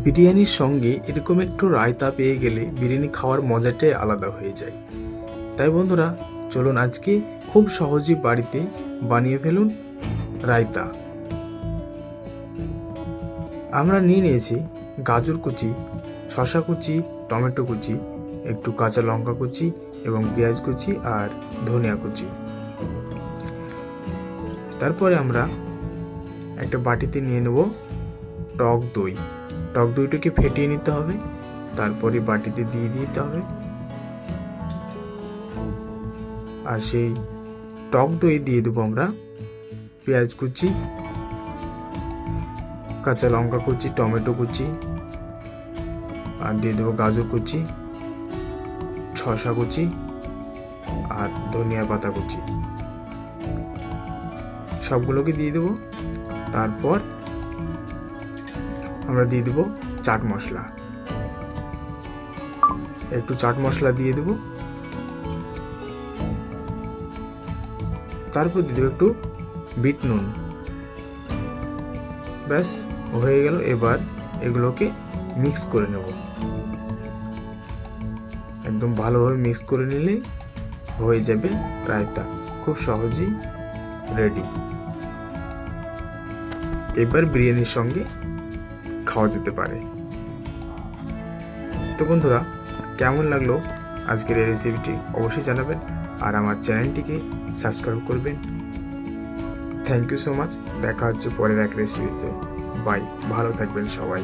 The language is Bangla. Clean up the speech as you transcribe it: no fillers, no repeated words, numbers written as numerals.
বিরিয়ানির সঙ্গে এরকম একটু রায়তা পেয়ে গেলে বিরিয়ানি খাওয়ার মজাটাই আলাদা হয়ে যায়। তাই বন্ধুরা, চলুন আজকে খুব সহজেই বাড়িতে বানিয়ে ফেলুন রায়তা। আমরা নিয়েছি গাজর কুচি, শসা কুচি, টমেটো কুচি, একটু কাঁচা লঙ্কা কুচি এবং পেঁয়াজ কুচি আর ধনিয়া কুচি। তারপরে আমরা একটা বাটিতে নিয়ে নেব টক দই। টক দইটাকে ফেটিয়ে নিতে হবে, তারপরে বাটিতে দিয়ে দিতে হবে। আর সেই টক দই দিয়ে দেবো আমরা পেঁয়াজ কুচি, কাঁচা লঙ্কা কুচি, টমেটো কুচি, আর দিয়ে দেবো গাজর কুচি, শসা কুচি আর ধনিয়া পাতা কুচি। সবগুলোকে দিয়ে দেবো। তারপর আমরা দিয়ে দেবো চাট মশলা, একটু চাট মশলা দিয়ে দেবো। তারপর দিয়ে দেবো একটু বিট নুন। ব্যাস হয়ে গেল। এবার এগুলোকে মিক্স করে নেব। একদম ভালোভাবে মিক্স করে নিলেই হয়ে যাবে রায়তা, খুব সহজেই রেডি। এবার বিরিয়ানির সঙ্গে খাওয়া যেতে পারে। তো বন্ধুরা, কেমন লাগলো আজকের এই রেসিপিটি অবশ্যই জানাবেন, আর আমার চ্যানেলটিকে সাবস্ক্রাইব করবেন। Thank you so much. দেখা হচ্ছে পরের এক রেসিপিতে। বাই, ভালো থাকবেন সবাই।